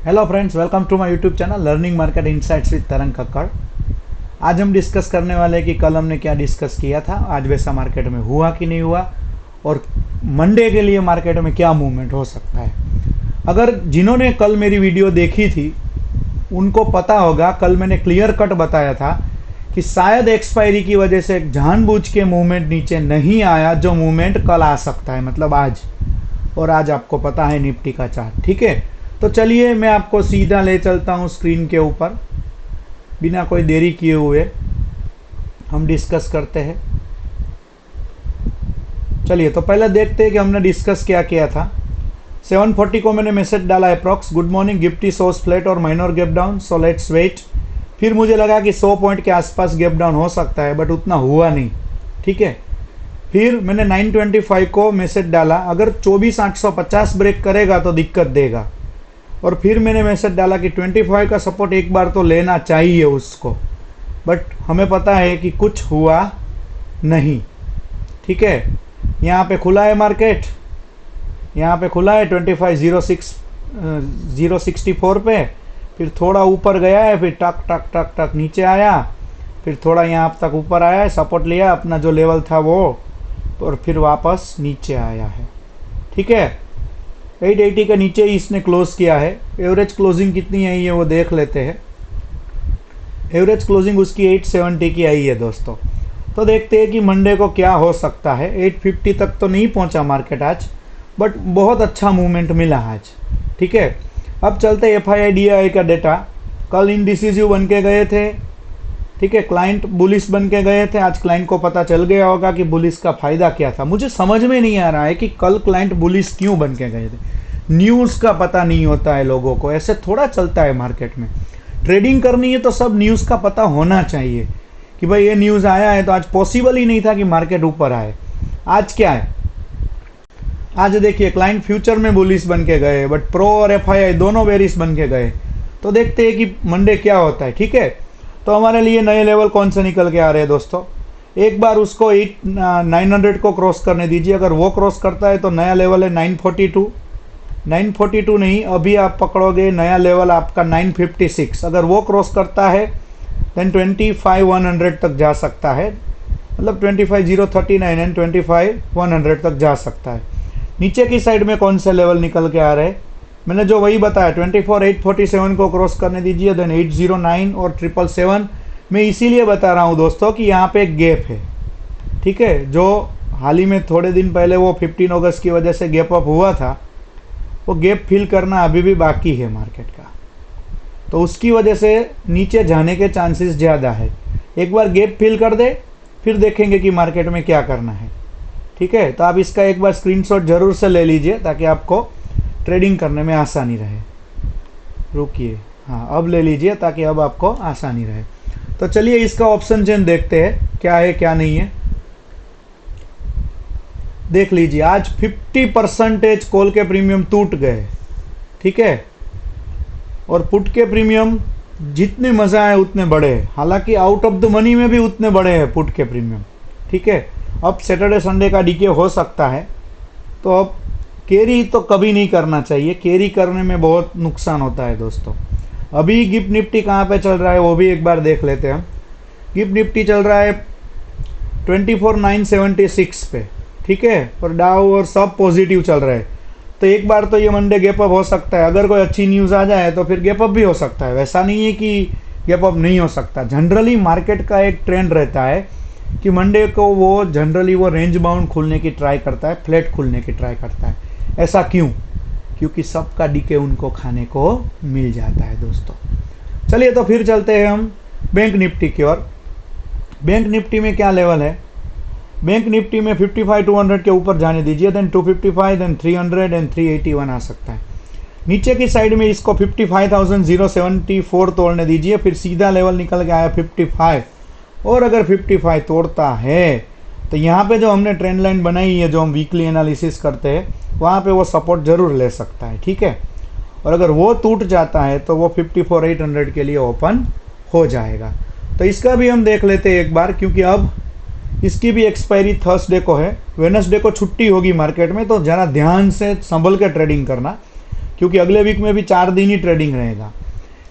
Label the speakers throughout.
Speaker 1: Hello friends, welcome to my YouTube channel learning market insights with Tarang Kakkar. आज हम discuss करने वाले हैं कि कल हमने क्या डिस्कस किया था, आज वैसा मार्केट में हुआ कि नहीं हुआ, और मंडे के लिए मार्केट में क्या मूवमेंट हो सकता है। अगर जिन्होंने कल मेरी वीडियो देखी थी उनको पता होगा, कल मैंने क्लियर कट बताया था कि शायद एक्सपायरी की वजह से जानबूझ के मूवमेंट नीचे नहीं आया, जो मूवमेंट कल आ सकता है, मतलब आज। और आज आपको पता है निफ्टी का चार्ट, ठीक है। तो चलिए मैं आपको सीधा ले चलता हूँ स्क्रीन के ऊपर, बिना कोई देरी किए हुए हम डिस्कस करते हैं। चलिए तो पहले देखते हैं कि हमने डिस्कस क्या किया था। 740 को मैंने मैसेज डाला approx, good morning, Nifty shows flat और minor gap down, so let's wait. फिर मुझे लगा कि 100 पॉइंट के आसपास गैप डाउन हो सकता है, बट उतना हुआ नहीं, ठीक है। फिर मैंने 925 को मैसेज डाला, अगर 24,850 ब्रेक करेगा तो दिक्कत देगा। और फिर मैंने मैसेज डाला कि 25 का सपोर्ट एक बार तो लेना चाहिए उसको, बट हमें पता है कि कुछ हुआ नहीं, ठीक है। यहाँ पे खुला है मार्केट, यहाँ पे खुला है 25,064 पे, फिर थोड़ा ऊपर गया है, फिर टक टक टक टक नीचे आया, फिर थोड़ा यहाँ तक ऊपर आया है, सपोर्ट लिया अपना जो लेवल था वो, और फिर वापस नीचे आया है, ठीक है। 880 के नीचे ही इसने क्लोज किया है। एवरेज क्लोजिंग कितनी आई है वो देख लेते हैं। एवरेज क्लोजिंग उसकी 870 की आई है दोस्तों। तो देखते हैं कि मंडे को क्या हो सकता है। 850 तक तो नहीं पहुंचा मार्केट आज, बट बहुत अच्छा मूवमेंट मिला आज, ठीक है। अब चलते FII DII का डेटा। कल इनडिसिजिव बन के गए थे, ठीक है, क्लाइंट बुलिश बन के गए थे। आज क्लाइंट को पता चल गया होगा कि बुलिश का फायदा क्या था। मुझे समझ में नहीं आ रहा है कि कल क्लाइंट बुलिश क्यों बन के गए थे। न्यूज़ का पता नहीं होता है लोगों को, ऐसे थोड़ा चलता है मार्केट में। ट्रेडिंग करनी है तो सब न्यूज़ का पता होना चाहिए कि भाई ये न्यूज़ आया है, तो आज पॉसिबल ही नहीं था कि मार्केट ऊपर आए। आज क्या है, आज देखिए क्लाइंट फ्यूचर में बुलिश बन के गए, बट प्रो और FII दोनों बेरिश बन के गए। तो देखते हैं कि मंडे क्या होता है, ठीक है। तो हमारे लिए नए लेवल कौन से निकल के आ रहे हैं दोस्तों। एक बार उसको 900 को क्रॉस करने दीजिए। अगर वो क्रॉस करता है तो नया लेवल है 942। 942 नहीं, अभी आप पकड़ोगे नया लेवल आपका 956। अगर वो क्रॉस करता है देन 25,100 तक जा सकता है, मतलब 25,039 एंड 25,100 तक जा सकता है। नीचे की साइड में कौन से लेवल निकल के आ रहे हैं, मैंने जो वही बताया, 24,847 को क्रॉस करने दीजिए, देन 809 और 777। मैं इसीलिए बता रहा हूँ दोस्तों कि यहाँ पे एक गैप है, ठीक है। जो हाल ही में थोड़े दिन पहले वो 15 अगस्त की वजह से गैप अप हुआ था, वो गैप फिल करना अभी भी बाकी है मार्केट का, तो उसकी वजह से नीचे जाने के चांसेस ज़्यादा है। एक बार गैप फिल कर दे, फिर देखेंगे कि मार्केट में क्या करना है, ठीक है। तो आप इसका एक बार स्क्रीनशॉट जरूर से ले लीजिए ताकि आपको ट्रेडिंग करने में आसानी रहे। रुकिए, हाँ अब ले लीजिए ताकि अब आपको आसानी रहे। तो चलिए इसका ऑप्शन चेन देखते हैं क्या है क्या नहीं है। देख लीजिए आज 50% कॉल के प्रीमियम टूट गए, ठीक है, और पुट के प्रीमियम जितने मजा आए उतने बड़े हैं। हालांकि आउट ऑफ द मनी में भी उतने बड़े हैं पुट के प्रीमियम, ठीक है। अब सैटरडे संडे का डीके हो सकता है, तो अब कैरी तो कभी नहीं करना चाहिए। कैरी करने में बहुत नुकसान होता है दोस्तों। अभी गिफ्ट निफ्टी कहाँ पे चल रहा है वो भी एक बार देख लेते हैं हम। गिफ्ट निफ्टी चल रहा है 24,976 पे, ठीक है, और डाउ और सब पॉजिटिव चल रहे हैं। तो एक बार तो ये मंडे गैप अप हो सकता है। अगर कोई अच्छी न्यूज़ आ जाए तो फिर गैप अप भी हो सकता है, वैसा नहीं है कि गैप अप नहीं हो सकता। जनरली मार्केट का एक ट्रेंड रहता है कि मंडे को वो जनरली वो रेंज बाउंड खुलने की ट्राई करता है, फ्लैट खुलने की ट्राई करता है। ऐसा क्यों? क्योंकि सबका डीके उनको खाने को मिल जाता है दोस्तों। चलिए तो फिर चलते हैं हम बैंक निफ्टी की ओर। बैंक निफ्टी में क्या लेवल है, बैंक निफ्टी में 55,200 के ऊपर जाने दीजिए, देन 255, देन 300 एंड 381 आ सकता है। नीचे की साइड में इसको 55,074 तोड़ने दीजिए, फिर सीधा लेवल निकल के आया 55। और अगर 55 तोड़ता है तो यहाँ पे जो हमने ट्रेंड लाइन बनाई है, जो हम वीकली एनालिसिस करते हैं, वहाँ पे वो सपोर्ट जरूर ले सकता है, ठीक है। और अगर वो टूट जाता है तो वो 54,800 के लिए ओपन हो जाएगा। तो इसका भी हम देख लेते हैं एक बार, क्योंकि अब इसकी भी एक्सपायरी थर्सडे को है। वेडनेसडे को छुट्टी होगी मार्केट में, तो ज़रा ध्यान से संभल कर ट्रेडिंग करना, क्योंकि अगले वीक में भी 4 दिन ही ट्रेडिंग रहेगा।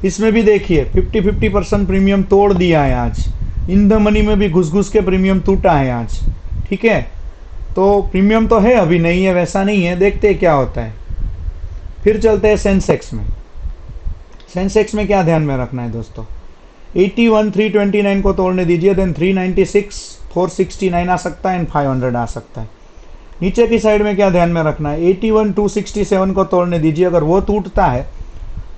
Speaker 1: इसमें भी देखिए 50% प्रीमियम तोड़ दिया है आज। इन द मनी में भी घुस घुस के प्रीमियम टूटा है आज। ठीक है, तो प्रीमियम तो है, अभी नहीं है वैसा नहीं है, देखते हैं क्या होता है। फिर चलते हैं सेंसेक्स में। सेंसेक्स में क्या ध्यान में रखना है दोस्तों, 81,329 को तोड़ने दीजिए, देन 396, 469 आ सकता है एंड 500 आ सकता है। नीचे की साइड में क्या ध्यान में रखना है, 81,267 को तोड़ने दीजिए, अगर वो टूटता है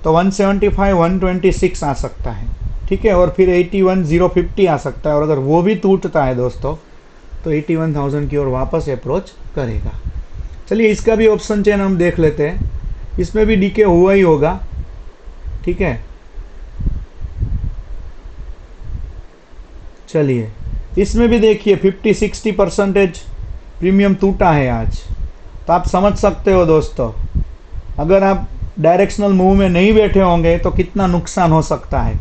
Speaker 1: तो 175, 126 आ सकता है। ठीक है, और फिर 81,050 आ सकता है, और अगर वो भी टूटता है दोस्तों तो 81,000 की ओर वापस अप्रोच करेगा। चलिए इसका भी ऑप्शन चेन हम देख लेते हैं, इसमें भी डीके हुआ ही होगा। ठीक है, चलिए इसमें भी देखिए 50-60% प्रीमियम टूटा है आज। तो आप समझ सकते हो दोस्तों, अगर आप डायरेक्शनल मूव में नहीं बैठे होंगे तो कितना नुकसान हो सकता है।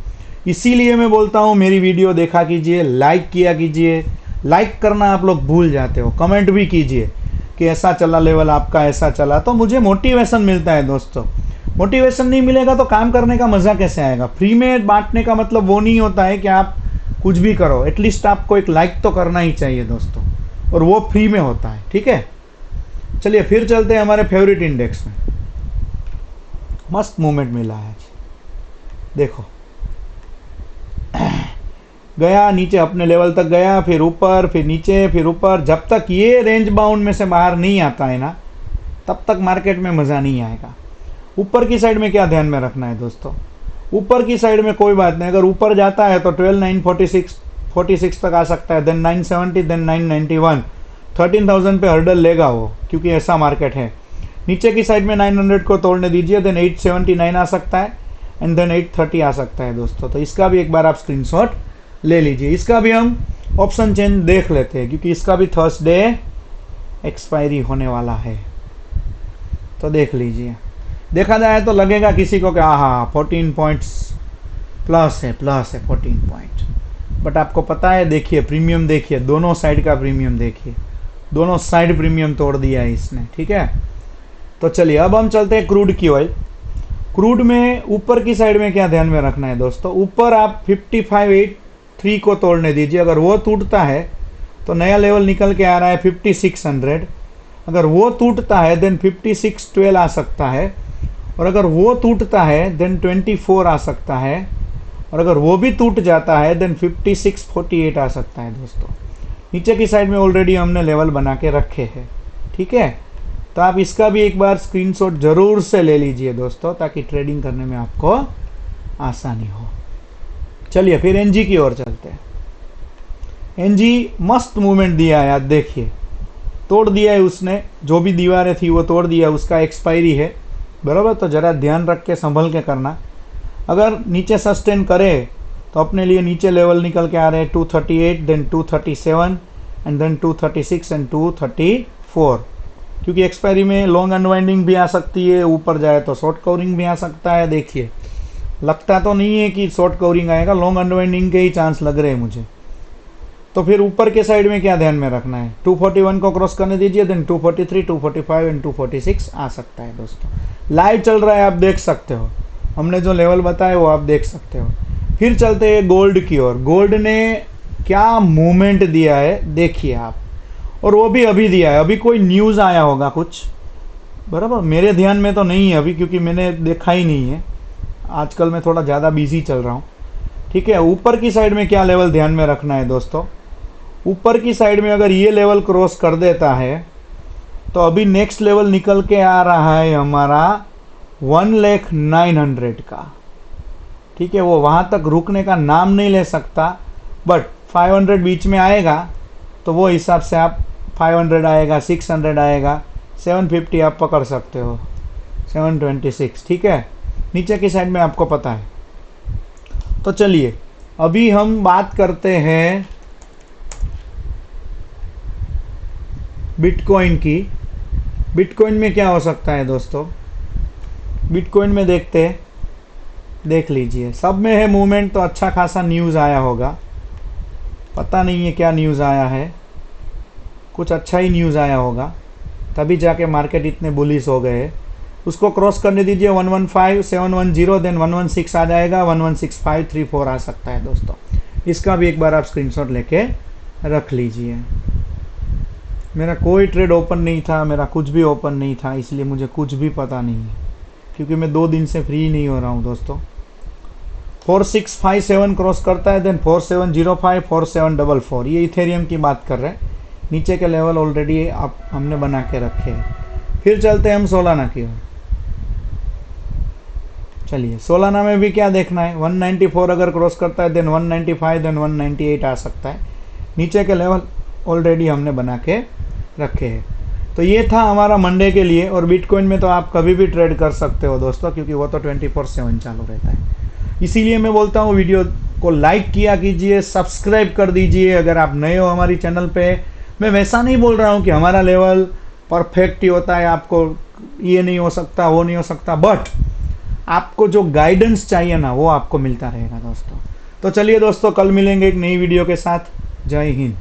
Speaker 1: इसीलिए मैं बोलता हूँ मेरी वीडियो देखा कीजिए, लाइक किया कीजिए। लाइक करना आप लोग भूल जाते हो, कमेंट भी कीजिए कि ऐसा चला लेवल आपका, ऐसा चला, तो मुझे मोटिवेशन मिलता है दोस्तों। मोटिवेशन नहीं मिलेगा तो काम करने का मज़ा कैसे आएगा। फ्री में बांटने का मतलब वो नहीं होता है कि आप कुछ भी करो, एटलीस्ट आपको एक लाइक तो करना ही चाहिए दोस्तों, और वो फ्री में होता है। ठीक है, चलिए फिर चलते हैं हमारे फेवरेट इंडेक्स में। मस्त मूवमेंट मिला है आज, देखो गया नीचे, अपने लेवल तक गया, फिर ऊपर, फिर नीचे, फिर ऊपर। जब तक ये रेंज बाउंड में से बाहर नहीं आता है ना, तब तक मार्केट में मज़ा नहीं आएगा। ऊपर की साइड में क्या ध्यान में रखना है दोस्तों, ऊपर की साइड में कोई बात नहीं, अगर ऊपर जाता है तो 12,946 तक आ सकता है, देन 970, देन 991, 13,000 पे हर्डल लेगा वो, क्योंकि ऐसा मार्केट है। नीचे की साइड में 900 को तोड़ने दीजिए, देन 879 आ सकता है एंड देन 830 आ सकता है दोस्तों। तो इसका भी एक बार आप स्क्रीनशॉट ले लीजिए। इसका भी हम ऑप्शन चेंज देख लेते हैं, क्योंकि इसका भी थर्सडे एक्सपायरी होने वाला है। तो देख लीजिए, देखा जाए तो लगेगा किसी को कि हाँ 14 पॉइंट्स प्लस है 14 पॉइंट, बट आपको पता है, देखिए प्रीमियम देखिए, दोनों साइड का प्रीमियम देखिए, दोनों साइड प्रीमियम तोड़ दिया है इसने। ठीक है, तो चलिए अब हम चलते हैं क्रूड की ऑयल। क्रूड में ऊपर की साइड में क्या ध्यान में रखना है दोस्तों, ऊपर आप 5583 को तोड़ने दीजिए, अगर वो टूटता है तो नया लेवल निकल के आ रहा है 5600। अगर वो टूटता है देन 5612 आ सकता है, और अगर वो टूटता है देन 24 आ सकता है, और अगर वो भी टूट जाता है देन 5648 आ सकता है दोस्तों। नीचे की साइड में ऑलरेडी हमने लेवल बना के रखे हैं। ठीक है, तो आप इसका भी एक बार स्क्रीनशॉट जरूर से ले लीजिए दोस्तों, ताकि ट्रेडिंग करने में आपको आसानी हो। चलिए फिर एनजी की ओर चलते हैं। एनजी मस्त मूवमेंट दिया है आज, देखिए तोड़ दिया है उसने, जो भी दीवारें थी वो तोड़ दिया, उसका एक्सपायरी है बराबर। तो ज़रा ध्यान रख के संभल के करना। अगर नीचे सस्टेन करे तो अपने लिए नीचे लेवल निकल के आ रहे हैं 238, देन 237 एंड देन 236 एंड 234, क्योंकि एक्सपायरी में लॉन्ग अनवाइंडिंग भी आ सकती है, ऊपर जाए तो शॉर्ट कवरिंग भी आ सकता है। देखिए लगता तो नहीं है कि शॉर्ट कवरिंग आएगा, लॉन्ग अनवाइंडिंग के ही चांस लग रहे हैं मुझे। तो फिर ऊपर के साइड में क्या ध्यान में रखना है, 241 को क्रॉस करने दीजिए, देन 243, 245 एंड 246 आ सकता है दोस्तों। लाइव चल रहा है, आप देख सकते हो, हमने जो लेवल बताया वो आप देख सकते हो। फिर चलते हैं गोल्ड की ओर। गोल्ड ने क्या मूवमेंट दिया है देखिए आप, और वो भी अभी दिया है, अभी कोई न्यूज़ आया होगा कुछ बराबर, मेरे ध्यान में तो नहीं है अभी, क्योंकि मैंने देखा ही नहीं है, आजकल मैं थोड़ा ज़्यादा बिजी चल रहा हूँ। ठीक है, ऊपर की साइड में क्या लेवल ध्यान में रखना है दोस्तों, ऊपर की साइड में अगर ये लेवल क्रॉस कर देता है तो अभी नेक्स्ट लेवल निकल के आ रहा है हमारा 1,09,000 का। ठीक है, वो वहाँ तक रुकने का नाम नहीं ले सकता, बट 500 बीच में आएगा तो वो हिसाब से आप 500 आएगा, 600 आएगा, 750 आप पकड़ सकते हो, 726। ठीक है, नीचे की साइड में आपको पता है। तो चलिए अभी हम बात करते हैं बिटकॉइन की। बिटकॉइन में क्या हो सकता है दोस्तों, बिटकॉइन में देखते हैं, देख लीजिए सब में है मूवमेंट, तो अच्छा खासा न्यूज़ आया होगा, पता नहीं है क्या न्यूज़ आया है, कुछ अच्छा ही न्यूज़ आया होगा, तभी जाके मार्केट इतने बुलिश हो गए। उसको क्रॉस करने दीजिए 115 710, देन 116 आ जाएगा, 116534 आ सकता है दोस्तों। इसका भी एक बार आप स्क्रीनशॉट लेके रख लीजिए। मेरा कोई ट्रेड ओपन नहीं था, मेरा कुछ भी ओपन नहीं था, इसलिए मुझे कुछ भी पता नहीं है, क्योंकि मैं 2 दिन से फ्री नहीं हो रहा हूँ दोस्तों। 4657 क्रॉस करता है, देन 4705 4744, ये इथेरियम की बात कर रहे हैं। नीचे के लेवल ऑलरेडी आप हमने बना के रखे हैं। फिर चलते हैं हम सोलाना की ओर। चलिए सोलाना में भी क्या देखना है, 194 अगर क्रॉस करता है, देन 195, देन 198 आ सकता है। नीचे के लेवल ऑलरेडी हमने बना के रखे हैं। तो ये था हमारा मंडे के लिए। और बिटकॉइन में तो आप कभी भी ट्रेड कर सकते हो दोस्तों, क्योंकि वो तो 24/7 चालू रहता है। इसीलिए मैं बोलता हूँ वीडियो को लाइक किया कीजिए, सब्सक्राइब कर दीजिए अगर आप नए हो हमारी चैनल पे। मैं वैसा नहीं बोल रहा हूँ कि हमारा लेवल परफेक्ट ही होता है, आपको ये नहीं हो सकता, वो नहीं हो सकता, बट आपको जो गाइडेंस चाहिए ना, वो आपको मिलता रहेगा दोस्तों। तो चलिए दोस्तों, कल मिलेंगे एक नई वीडियो के साथ। जय हिंद।